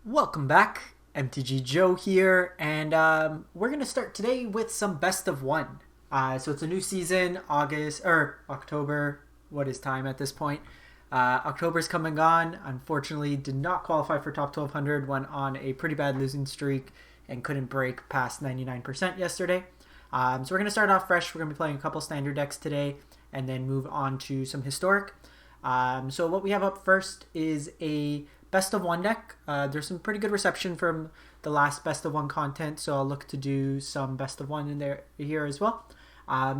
Welcome back, MTG Joe here, and we're gonna start today with some best of one. So it's a new season, August or October. What is time at this point? October's coming on. Unfortunately, did not qualify for top 1200. Went on a pretty bad losing streak and couldn't break past 99% yesterday. So we're gonna start off fresh. We're gonna be playing a couple standard decks today, and then move on to some historic. So what we have up first is a best of one deck. There's some pretty good reception from the last best of one content, so I'll look to do some best of one in there here as well.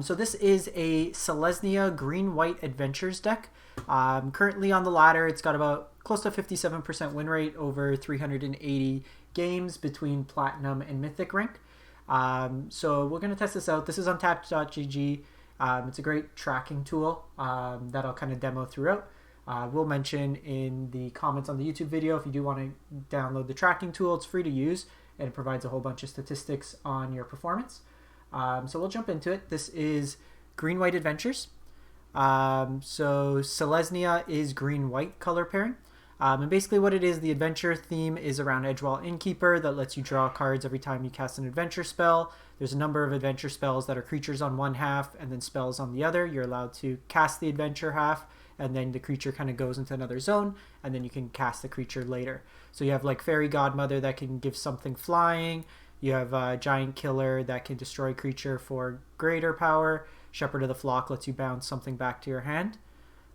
So this is a Selesnya green-white adventures deck. Currently on the ladder, it's got about close to 57% win rate over 380 games between platinum and mythic rank. So we're going to test this out. This is on tapped.gg. It's a great tracking tool that I'll kind of demo throughout. We'll mention in the comments on the YouTube video if you do want to download the tracking tool. It's free to use and it provides a whole bunch of statistics on your performance. So we'll jump into it. This is green-white adventures. So Selesnya is green-white color pairing. And basically what it is, the adventure theme is around Edgewall Innkeeper that lets you draw cards every time you cast an adventure spell. There's a number of adventure spells that are creatures on one half and then spells on the other. You're allowed to cast the adventure half, and then the creature kind of goes into another zone, and then you can cast the creature later. So you have like Fairy Godmother that can give something flying. You have Giant Killer that can destroy creature for greater power. Shepherd of the Flock lets you bounce something back to your hand.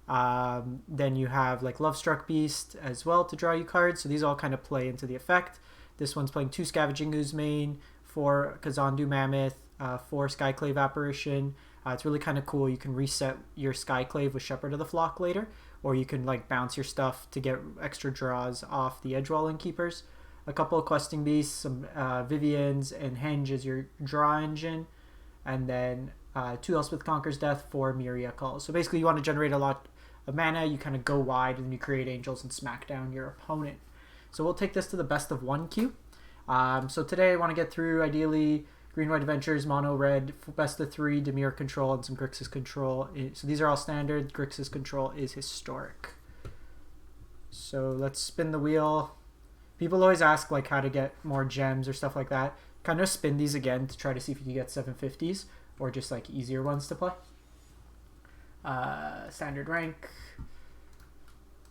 Then you have like Lovestruck Beast as well to draw you cards. So these all kind of play into the effect. This one's playing 2 Scavenging Ooze main, 4 Kazandu Mammoth, 4 Skyclave Apparition. It's really kind of cool. You can reset your Skyclave with Shepherd of the Flock later, or you can like bounce your stuff to get extra draws off the Edgewall Innkeepers. A couple of Questing Beasts, some Vivians, and Henge as your draw engine, and then 2 Elspeth Conquers Death, 4 Myria Calls. So basically you want to generate a lot of mana, you kind of go wide, and you create angels and smack down your opponent. So we'll take this to the best of 1 queue. So today I want to get through ideally Green-White Adventures, Mono Red, best of 3, Dimir Control, and some Grixis Control. So these are all standard. Grixis Control is historic. So let's spin the wheel. People always ask like how to get more gems or stuff like that. Kind of spin these again to try to see if you can get 750s or just like easier ones to play. Standard rank.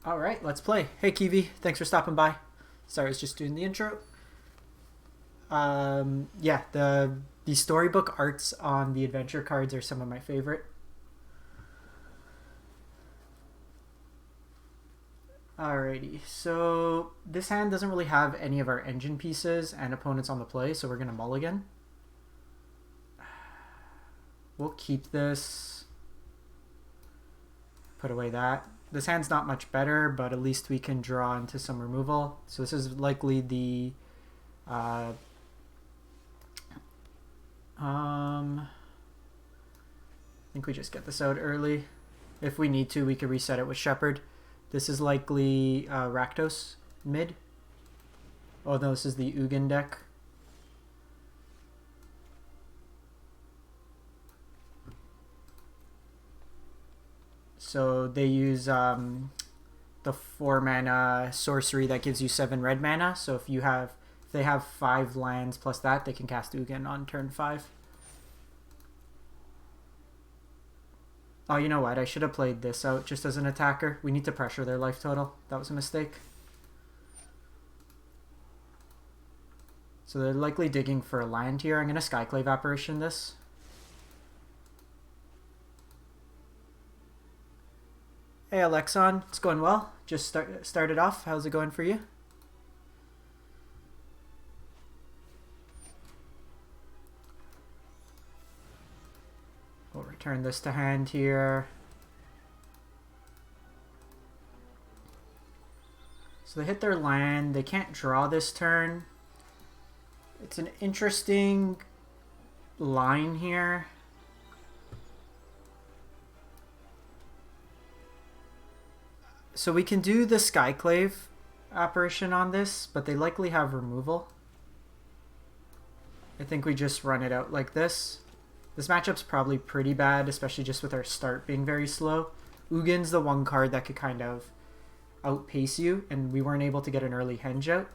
Alright, let's play. Hey Kiwi, thanks for stopping by. Sorry, I was just doing the intro. Yeah, the storybook arts on the adventure cards are some of my favorite. Alrighty, so this hand doesn't really have any of our engine pieces and opponents on the play, so we're gonna mulligan. We'll keep this. Put away that. This hand's not much better, but at least we can draw into some removal. So this is likely the I think we just get this out early. If we need to, we could reset it with Shepherd. This is likely Rakdos mid. Oh no, this is the Ugin deck. So they use the 4 mana sorcery that gives you 7 red mana. So if they have 5 lands plus that, they can cast Ugin on turn 5. Oh, you know what? I should have played this out just as an attacker. We need to pressure their life total. That was a mistake. So they're likely digging for a land here. I'm going to Skyclave Apparition this. Hey Alexon, it's going well. Just started off. How's it going for you? We'll return this to hand here. So they hit their land. They can't draw this turn. It's an interesting line here. So we can do the Skyclave apparition on this, but they likely have removal. I think we just run it out like this. This matchup's probably pretty bad, especially just with our start being very slow. Ugin's the one card that could kind of outpace you, and we weren't able to get an early Henge out.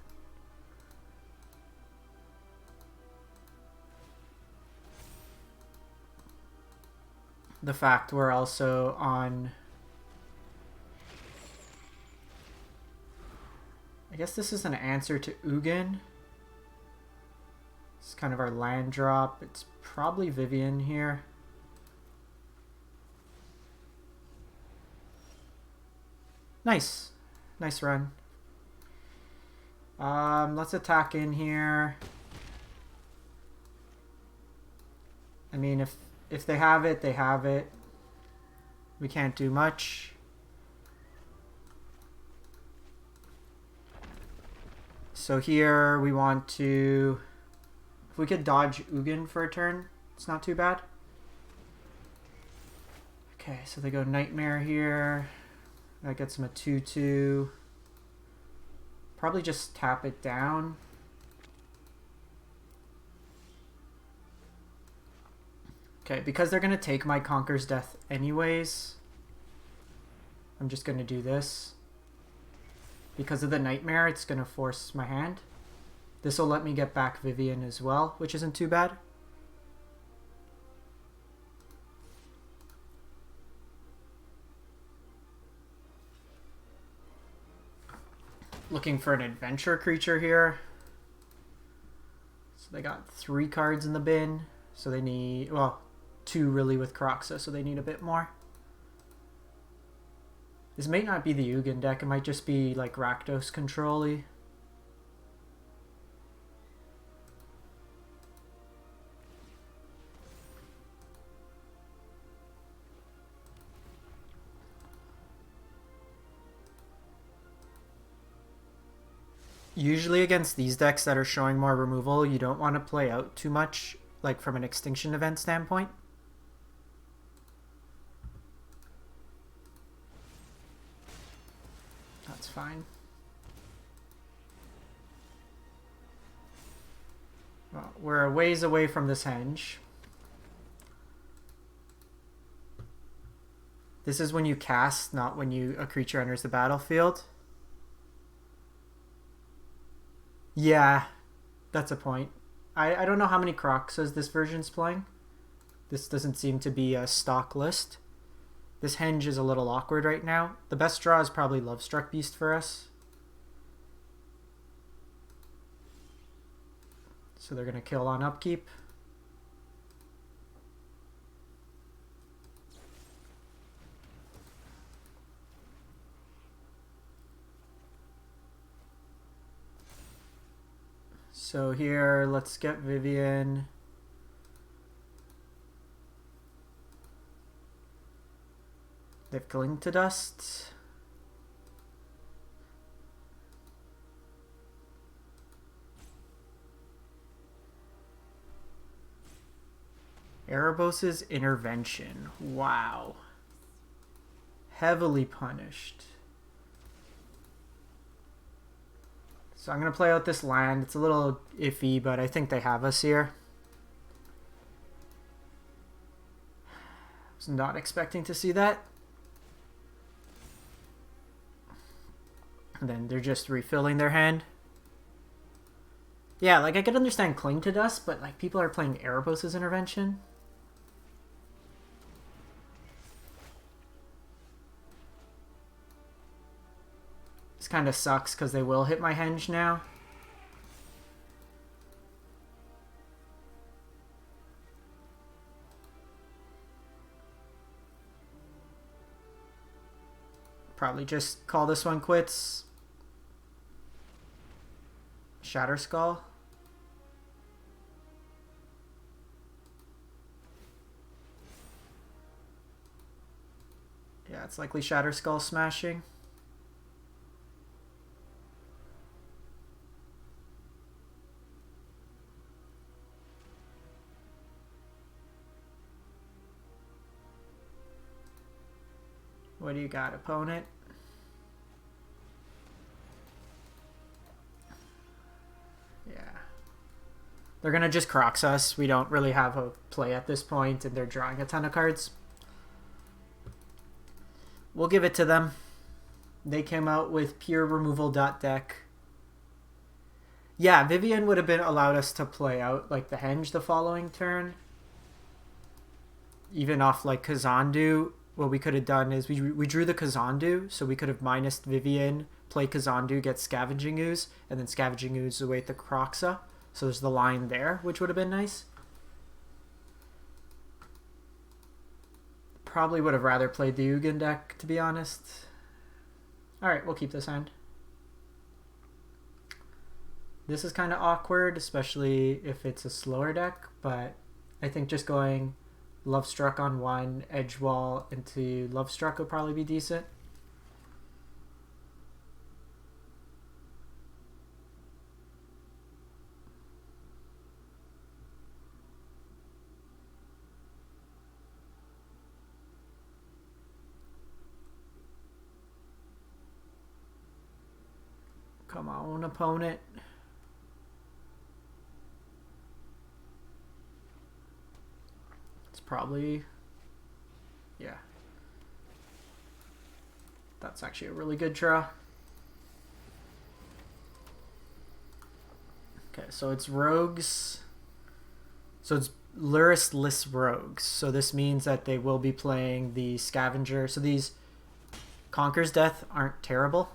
the fact we're also on... I guess this is an answer to Ugin. It's kind of our land drop. It's probably Vivian here. Nice. Nice run. Let's attack in here. I mean, if they have it, they have it. We can't do much. So here we want to... If we could dodge Ugin for a turn, it's not too bad. Okay, so they go Nightmare here. That gets them a 2/2. Probably just tap it down. Okay, because they're going to take my Conqueror's Death anyways, I'm just going to do this. Because of the Nightmare, it's going to force my hand. This will let me get back Vivian as well, which isn't too bad. Looking for an adventure creature here. So they got 3 cards in the bin. So they need, well, 2 really with Croxa, so they need a bit more. This may not be the Ugin deck. It might just be like Rakdos control-y. Usually against these decks that are showing more removal, you don't want to play out too much, like from an extinction event standpoint. That's fine. Well, we're a ways away from this henge. This is when you cast, not when a creature enters the battlefield. Yeah, that's a point. I don't know how many Croxas this version's playing. This doesn't seem to be a stock list. This henge is a little awkward right now. The best draw is probably Lovestruck Beast for us. So they're going to kill on upkeep. So here, let's get Vivian. They've Cling to Dust. Erebos's Intervention. Wow. Heavily punished. So I'm going to play out this land. It's a little iffy, but I think they have us here. Was not expecting to see that. And then they're just refilling their hand. Yeah, like I could understand Cling to Dust, but like people are playing Erebos's Intervention. This kind of sucks because they will hit my henge now. Probably just call this one quits. Shatter Skull. Yeah, it's likely Shatter Skull smashing. What do you got, opponent? Yeah. They're going to just Crox us. We don't really have a play at this point, and they're drawing a ton of cards. We'll give it to them. They came out with pure removal deck. Yeah, Vivian would have been allowed us to play out like the henge the following turn. even off like Kazandu, what we could have done is we drew the Kazandu, so we could have minused Vivian, play Kazandu, get Scavenging Ooze, and then Scavenging Ooze away at the Kroxa. So there's the line there, which would have been nice. Probably would have rather played the Ugin deck, to be honest. Alright, we'll keep this hand. This is kind of awkward, especially if it's a slower deck, but I think just going Love Struck on one, Edge Wall into Love Struck would probably be decent. Come on, opponent. It's probably... yeah. That's actually a really good draw. Okay, so it's rogues. So it's Luris-less rogues. So this means that they will be playing the Scavenger. So these Conquer's Death aren't terrible.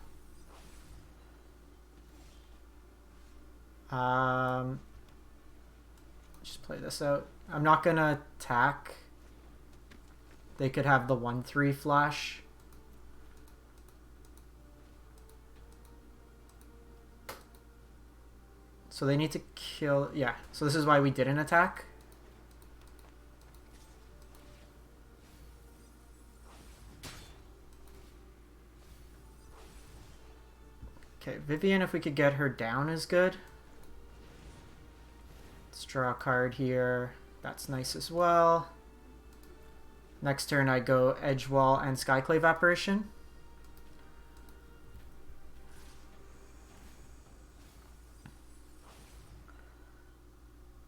Just play this out. I'm not gonna attack. They could have the 1/3 flash. So they need to kill... yeah, so this is why we didn't attack. Okay, Vivian, if we could get her down, is good. Let's draw a card here. That's nice as well. Next turn I go Edgewall and Skyclave Apparition.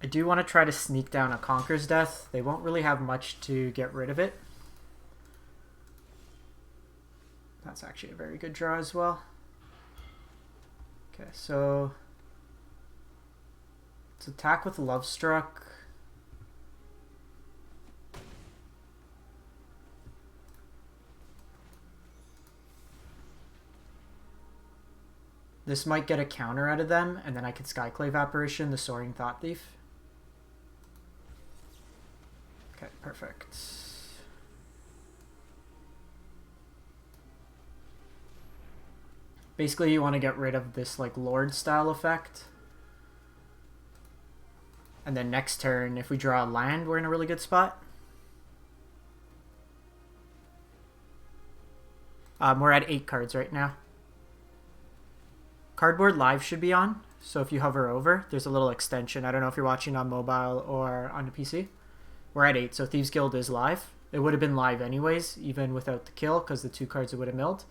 I do want to try to sneak down a Conquer's Death. They won't really have much to get rid of it. That's actually a very good draw as well. Okay, so let's attack with Love Struck. This might get a counter out of them, and then I could Skyclave Apparition, the Soaring Thought Thief. Okay, perfect. Basically, you want to get rid of this like Lord style effect. And then next turn, if we draw a land, we're in a really good spot. We're at 8 cards right now. Cardboard Live should be on, so if you hover over, there's a little extension. I don't know if you're watching on mobile or on the PC. We're at 8, so Thieves Guild is live. It would have been live anyways, even without the kill, because the 2 cards it would have milled.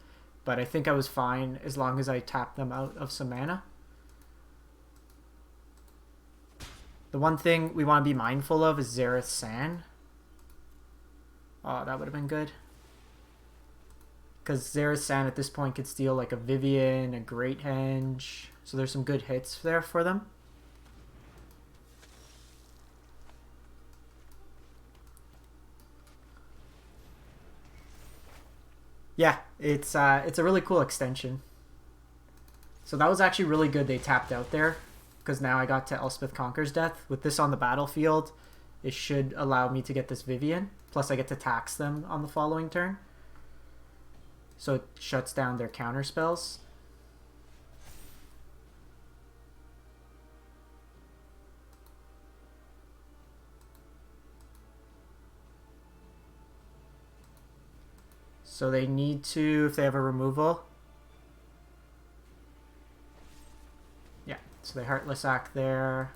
But I think I was fine as long as I tapped them out of some mana. The one thing we want to be mindful of is Xerath San. Oh, that would have been good. Because Xerath San at this point could steal like a Vivian, a Great Henge. So there's some good hits there for them. Yeah, it's a really cool extension. So that was actually really good they tapped out there. Because now I got to Elspeth Conquer's Death. With this on the battlefield, it should allow me to get this Vivian. Plus I get to tax them on the following turn. So it shuts down their counter spells. So they need to, if they have a removal. Yeah, so they Heartless Act there.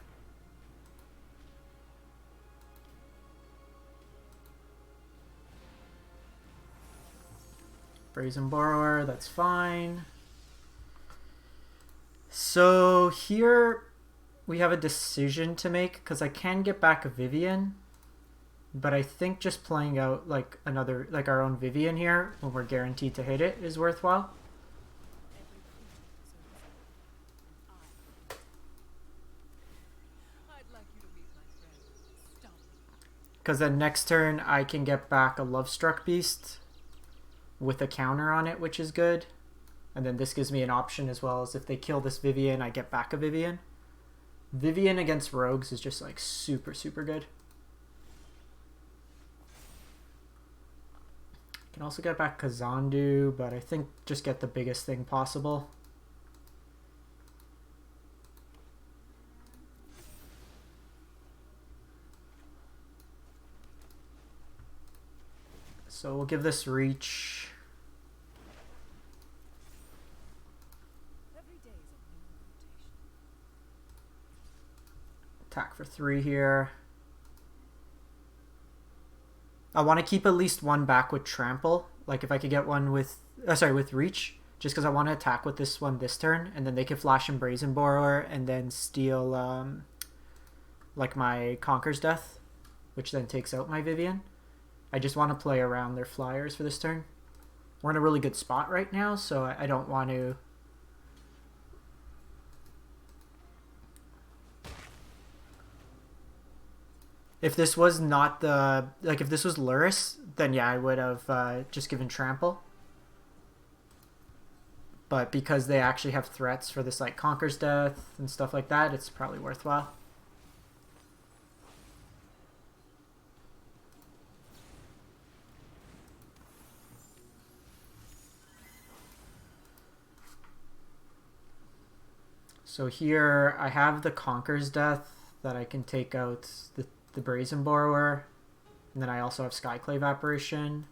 Brazen Borrower, that's fine. So here we have a decision to make because I can get back a Vivian, but I think just playing out like another, like our own Vivian here when we're guaranteed to hit it is worthwhile. Because then next turn I can get back a Lovestruck Beast with a counter on it, which is good. And then this gives me an option as well, as if they kill this Vivian, I get back a Vivian. Vivian against rogues is just like super, super good. Can also get back Kazandu, but I think just get the biggest thing possible. So we'll give this reach. Attack for 3 here. I want to keep at least one back with trample. Like if I could get one with, with reach, just because I want to attack with this one this turn, and then they can flash and Brazen Borrower and then steal like my Conquer's Death, which then takes out my Vivian. I just want to play around their flyers for this turn. We're in a really good spot right now, so I don't want to... If this was not the... Like, if this was Luris, then yeah, I would have just given Trample. But because they actually have threats for this, like, Conquer's Death and stuff like that, it's probably worthwhile. So here I have the Conquer's Death that I can take out the Brazen Borrower. And then I also have Skyclave Apparition.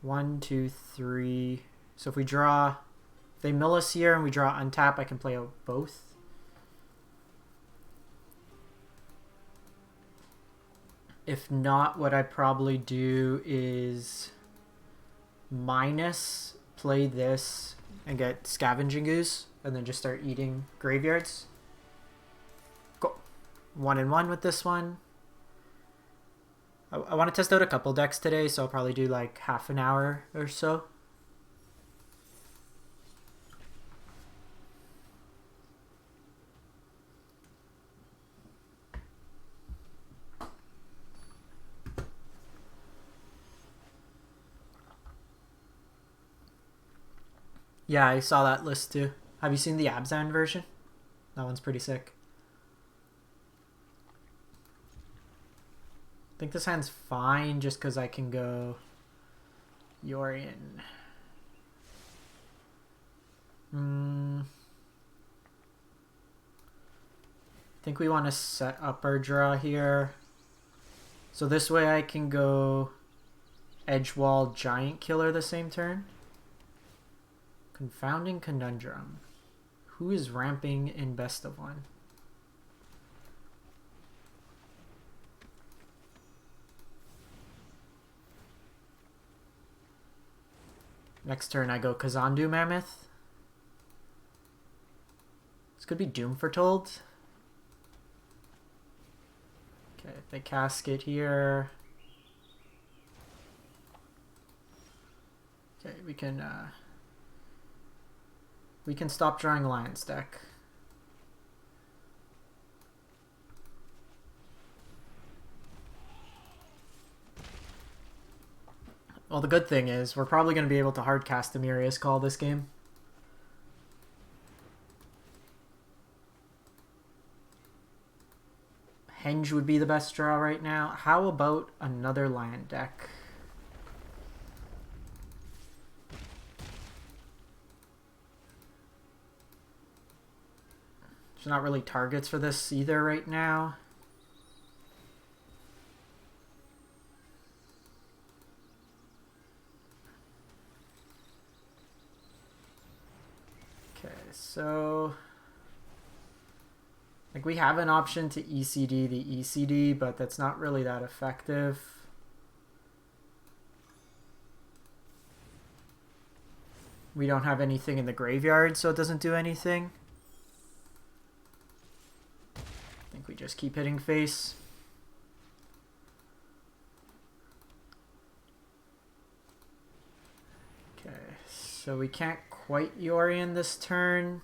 1, 2, 3. So if we draw... If they mill us here and we draw untap, I can play out both. If not, what I'd probably do is minus, play this, and get Scavenging Ooze, and then just start eating graveyards. Go 1-1 with this one. I want to test out a couple decks today, so I'll probably do like half an hour or so. Yeah, I saw that list too. Have you seen the Abzan version? That one's pretty sick. I think this hand's fine just because I can go Yorion. I think we want to set up our draw here. So this way I can go Edgewall Giant Killer the same turn. Confounding Conundrum. Who is ramping in best of one? Next turn I go Kazandu Mammoth. This could be Doom Foretold. Okay, they casket here. Okay, we can stop drawing Lion's deck. Well, the good thing is we're probably going to be able to hardcast Amiria's Call this game. Henge would be the best draw right now. How about another land deck? There's not really targets for this either right now. Okay, so like we have an option to ECD the ECD, but that's not really that effective. We don't have anything in the graveyard, so it doesn't do anything. I think we just keep hitting face. Okay, so we can't quite Yorion this turn.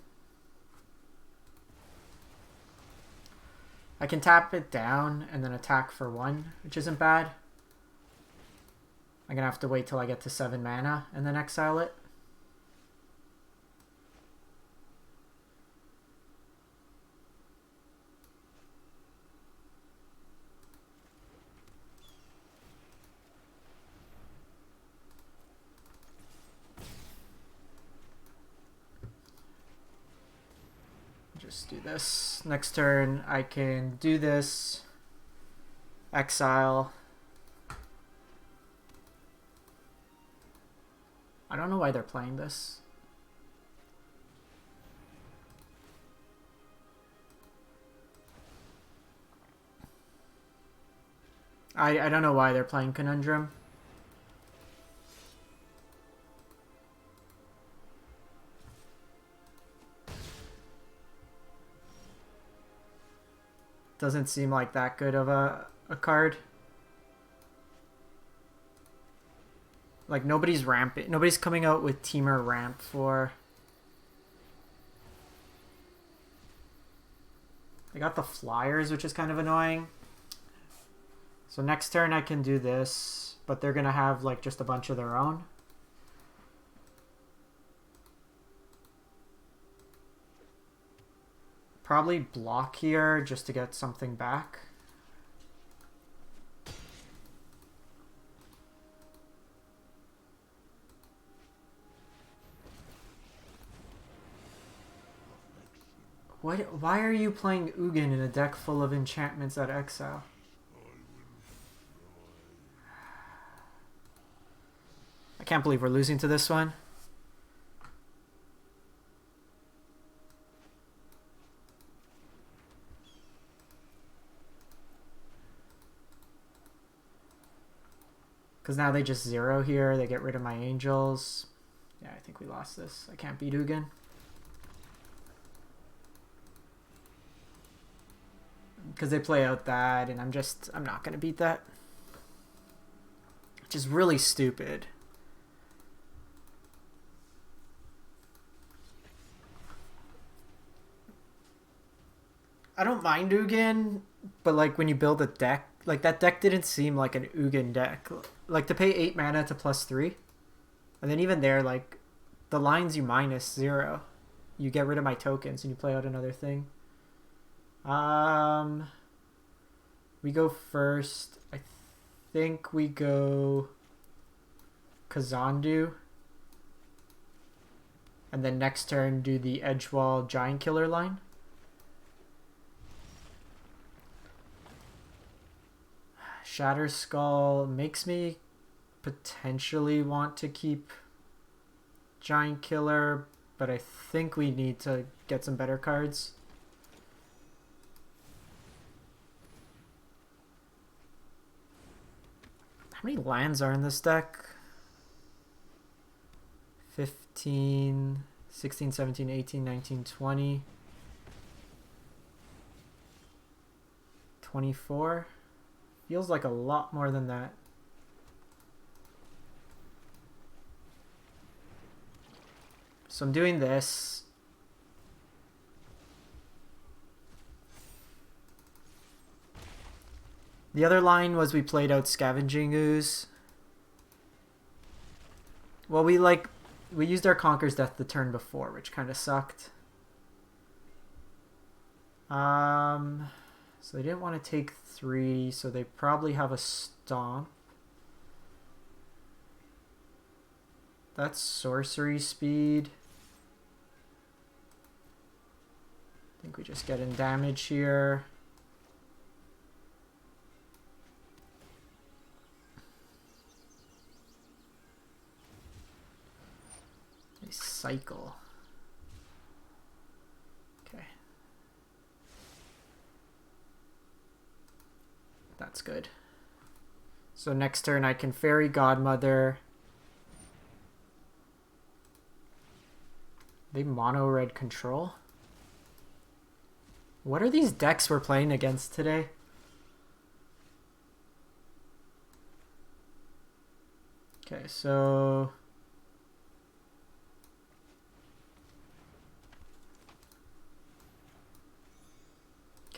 I can tap it down and then attack for 1, which isn't bad. I'm gonna have to wait till I get to 7 mana and then exile it. Just do this. Next turn, I can do this. Exile. I don't know why they're playing this. I don't know why they're playing Conundrum. Doesn't seem like that good of a card. Like, nobody's ramping. Nobody's coming out with Teamer ramp for... I got the Flyers, which is kind of annoying. So next turn I can do this, but they're going to have, like, just a bunch of their own. Probably block here just to get something back. Why are you playing Ugin in a deck full of enchantments at exile? I can't believe we're losing to this one. Because now they just 0 here. They get rid of my angels. Yeah, I think we lost this. I can't beat Ugin. Because they play out that, and I'm not going to beat that. Which is really stupid. I don't mind Ugin, but like when you build a deck, like that deck didn't seem like an Ugin deck. Like to pay 8 mana to +3, and then even there, like the lines you -0, you get rid of my tokens and you play out another thing. We go first. I think we go Kazandu, and then next turn do the Edgewall Giant Killer line. Shatter Skull makes me potentially want to keep Giant Killer, but I think we need to get some better cards. How many lands are in this deck? 15, 16, 17, 18, 19, 20. 24? Feels like a lot more than that. So I'm doing this. The other line was we played out Scavenging Ooze. Well, we used our Conqueror's Death the turn before, which kind of sucked. So they didn't want to take 3, so they probably have a Stomp. That's sorcery speed. I think we just get in damage here. A cycle. Okay. That's good. So next turn I can Fairy Godmother. They mono red control. What are these decks we're playing against today? Okay, so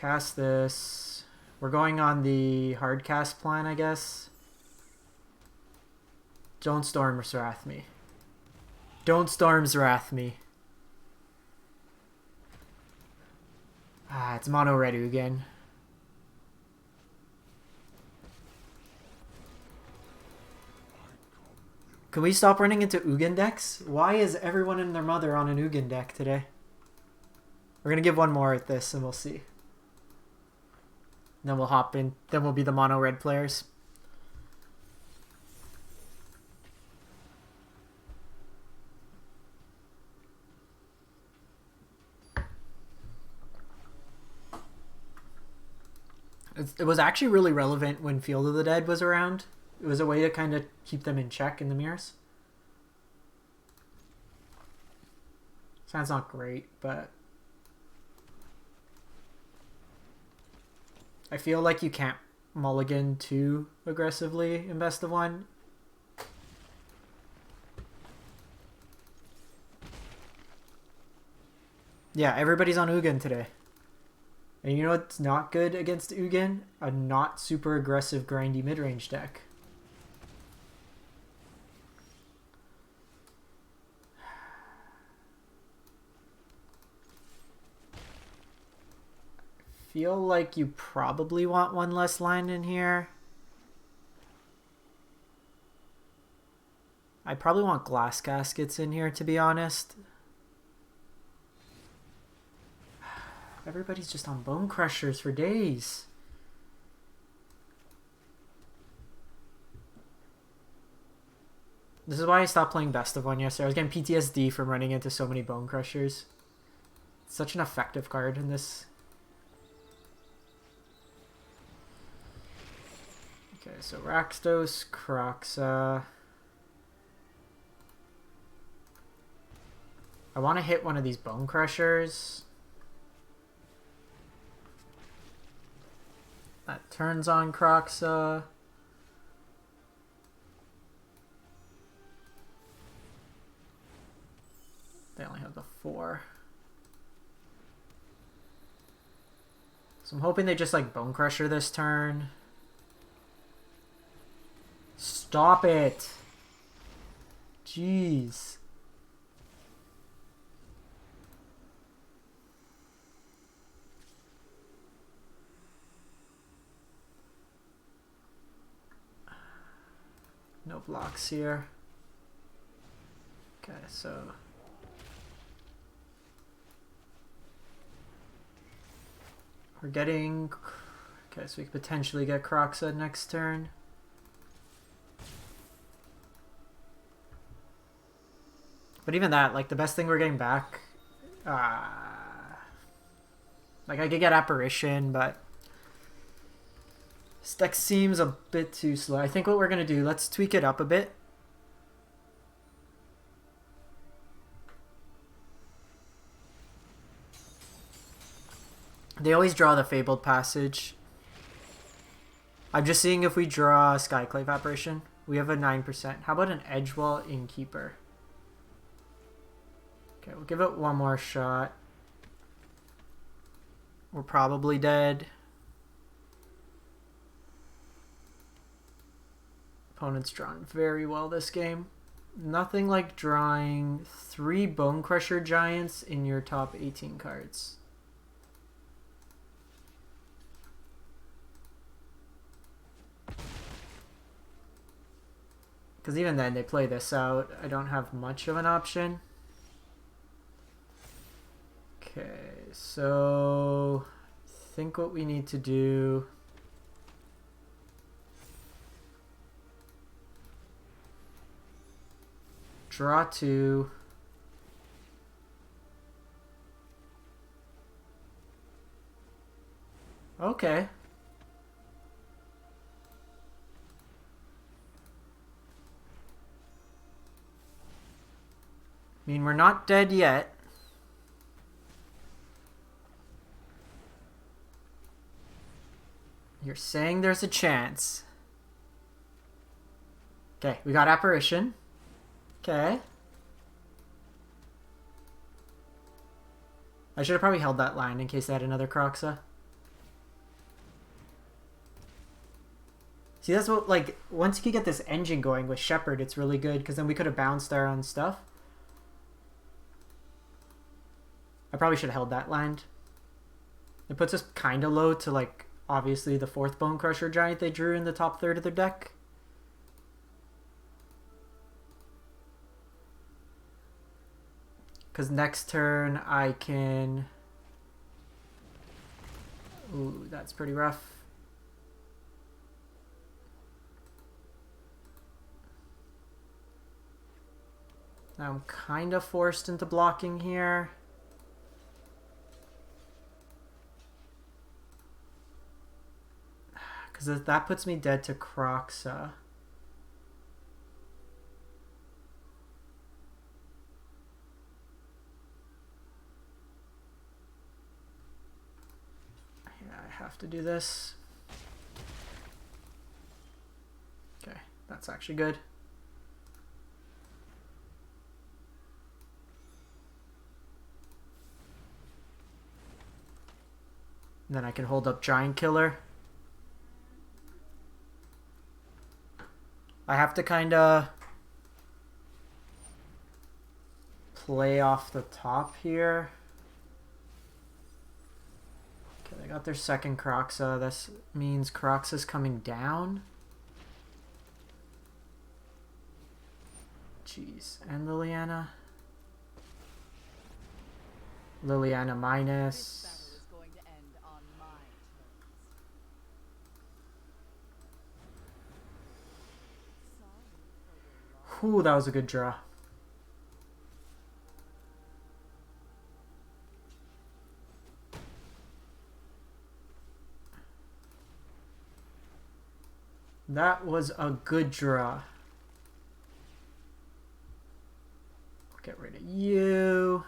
cast this. We're going on the hard cast plan, I guess. Don't Storm's Wrath me. Don't Storm's Wrath me. Ah, it's mono red again. Can we stop running into Ugin decks? Why is everyone and their mother on an Ugin deck today? We're gonna give one more at this and we'll see. Then we'll hop in. Then we'll be the mono red players. It was actually really relevant when Field of the Dead was around. It was a way to kind of keep them in check in the mirrors. Sounds not great, but I feel like you can't mulligan too aggressively in best of one. Yeah, everybody's on Ugin today. And you know what's not good against Ugin? A not super aggressive grindy mid-range deck. Feel like you probably want one less line in here. I probably want glass caskets in here, to be honest. Everybody's just on Bone Crushers for days. This is why I stopped playing Best of One yesterday. I was getting PTSD from running into so many Bone Crushers. It's such an effective card in this. Okay, so Rakdos, Kroxa. I want to hit one of these Bone Crushers. That turns on Kroxa. They only have the 4. So I'm hoping they just like Bone Crusher this turn. Stop it. Jeez. No blocks here. Okay, so we're getting. Okay, so we could potentially get Kroxa next turn. But even that, like the best thing we're getting back, like I could get Apparition, but this deck seems a bit too slow. I think what we're going to do, let's tweak it up a bit. They always draw the Fabled Passage. I'm just seeing if we draw Skyclave Apparition. We have a 9%. How about an Edgewall Innkeeper? Okay, we'll give it one more shot. We're probably dead. Opponent's drawn very well this game. Nothing like drawing 3 Bone Crusher Giants in your top 18 cards. Because even then, they play this out. I don't have much of an option. Okay, so I think what we need to do... Draw 2. Okay. I mean, we're not dead yet. You're saying there's a chance. Okay, we got Apparition. Okay. I should have probably held that line in case they had another Kroxa. See, that's what, like, once you could get this engine going with Shepherd, it's really good, because then we could have bounced our own stuff. I probably should have held that land. It puts us kind of low to, like, obviously the 4th Bone Crusher Giant they drew in the top third of their deck. Because next turn I can... Ooh, that's pretty rough. Now I'm kind of forced into blocking here. Because that puts me dead to Croxa. Yeah, I have to do this. Okay, that's actually good. And then I can hold up Giant Killer. I have to kind of play off the top here. Okay, they got their second Croxa. This means Croxa's coming down. Jeez. And Liliana. Liliana minus. Ooh, that was a good draw. That was a good draw. Get rid of you.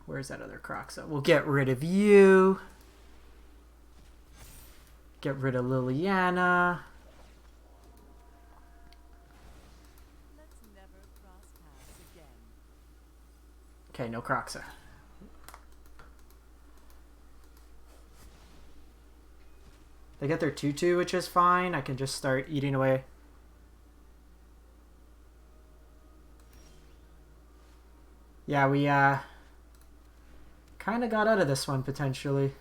Where's that other Croxa? We'll get rid of you. Get rid of Liliana. Okay, no Croxa. They get their 2/2, which is fine. I can just start eating away. Yeah, we kind of got out of this one potentially.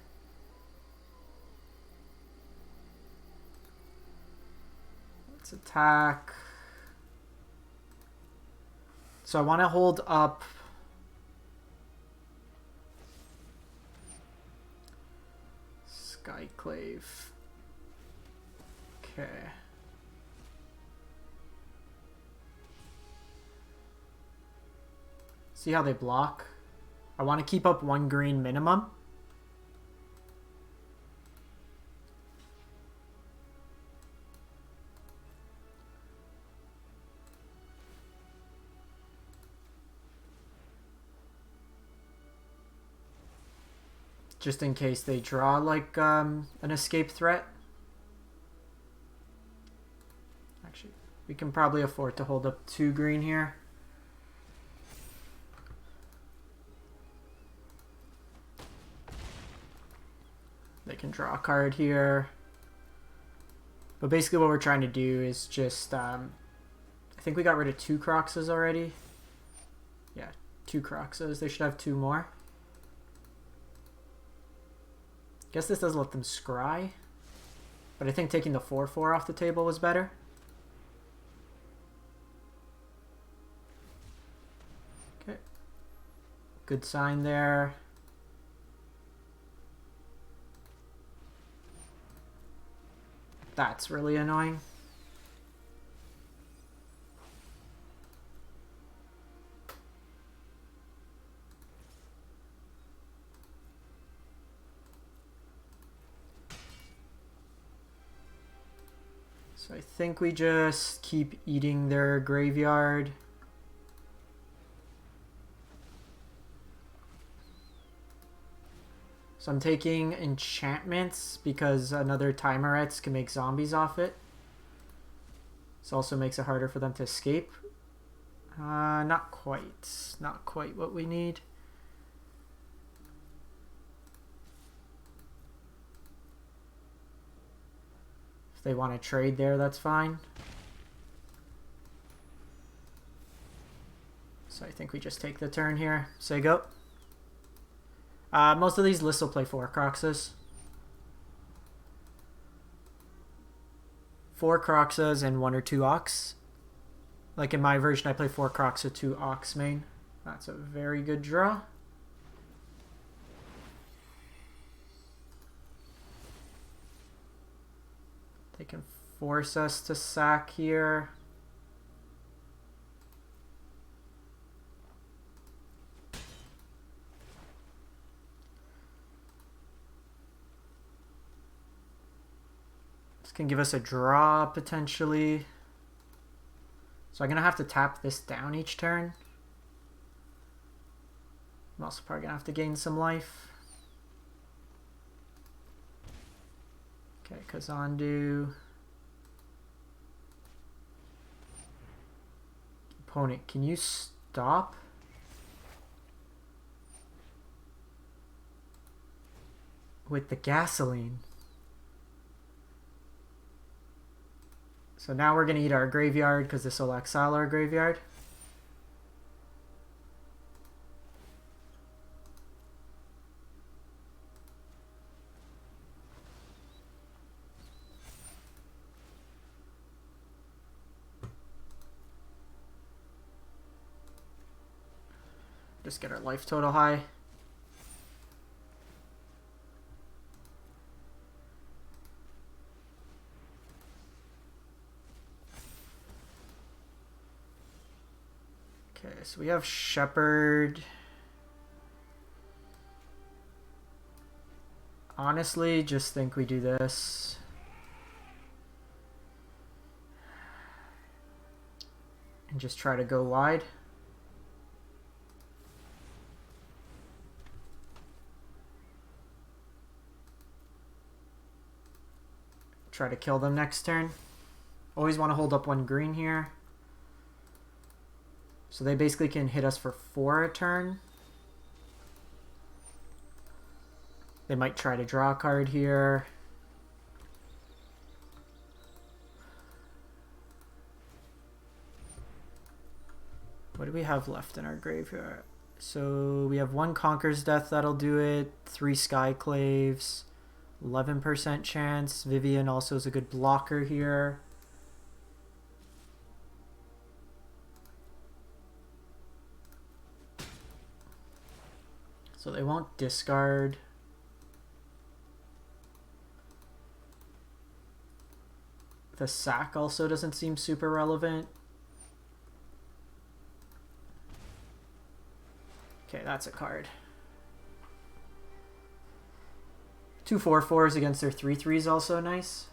Let's attack. So I want to hold up Skyclave. Okay. See how they block? I want to keep up 1 green minimum. Just in case they draw like an escape threat. Actually, we can probably afford to hold up 2 green here. They can draw a card here. But basically what we're trying to do is just, I think we got rid of 2 Croxas already. Yeah, 2 Croxas. They should have 2 more. Guess this doesn't let them scry. But I think taking the 4/4 off the table was better. Okay. Good sign there. That's really annoying. So I think we just keep eating their graveyard. So I'm taking enchantments because another Timerettes can make zombies off it. This also makes it harder for them to escape. Not quite. Not quite what we need. they want to trade there, that's fine. So I think we just take the turn here. Say go. Most of these lists will play 4 Croxes. 4 Croxes and 1 or 2 Ox. Like in my version, I play 4 Croxa, 2 Ox main. That's a very good draw. They can force us to sack here. This can give us a draw potentially. So I'm going to have to tap this down each turn. I'm also probably going to have to gain some life. Okay, Kazandu. Opponent, can you stop? With the gasoline. So now we're going to eat our graveyard because this will exile our graveyard. Just get our life total high. Okay, so we have Shepherd. Honestly, just think we do this. And just try to go wide. Try to kill them next turn. Always want to hold up 1 green here. So they basically can hit us for 4 a turn. They might try to draw a card here. What do we have left in our graveyard? So we have 1 Conqueror's Death, that'll do it. 3 Skyclaves. 11% chance. Vivian also is a good blocker here. So they won't discard. The sack also doesn't seem super relevant. Okay, that's a card. 2 4/4s against their 3/3s also nice.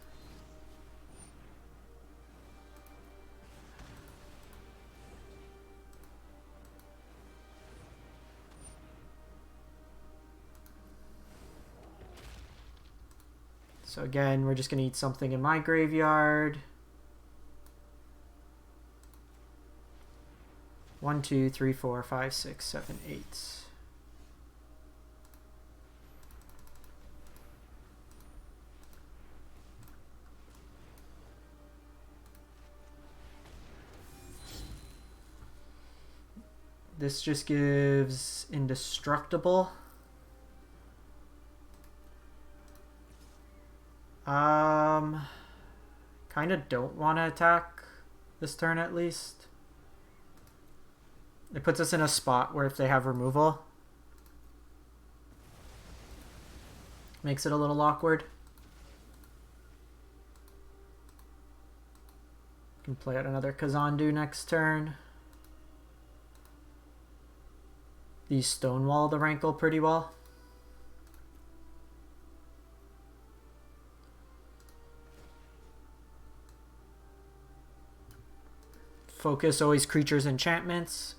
So again, we're just going to eat something in my graveyard. 1 2 3 4 5 6 7 8. This just gives indestructible. Kind of don't want to attack this turn at least. It puts us in a spot where if they have removal, makes it a little awkward. Can play out another Kazandu next turn. These stonewall the Rankle pretty well. Focus always creatures enchantments.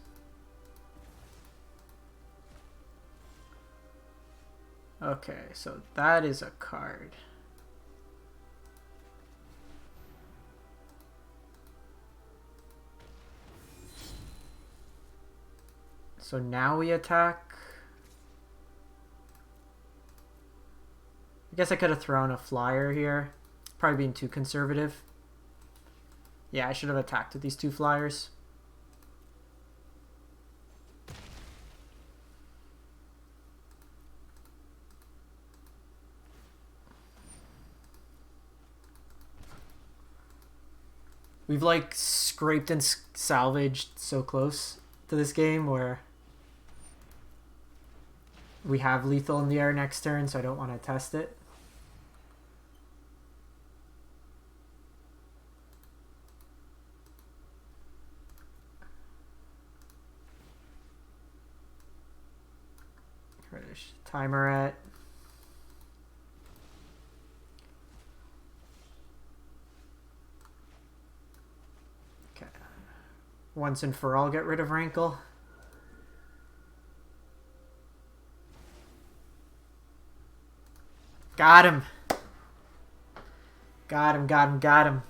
Okay, so that is a card. So now we attack. I guess I could have thrown a flyer here. Probably being too conservative. Yeah, I should have attacked with these 2 flyers. We've like scraped and salvaged so close to this game where we have lethal in the air next turn, so I don't want to test it. Timer at okay. Once and for all, get rid of Rankle. Got him. Got him.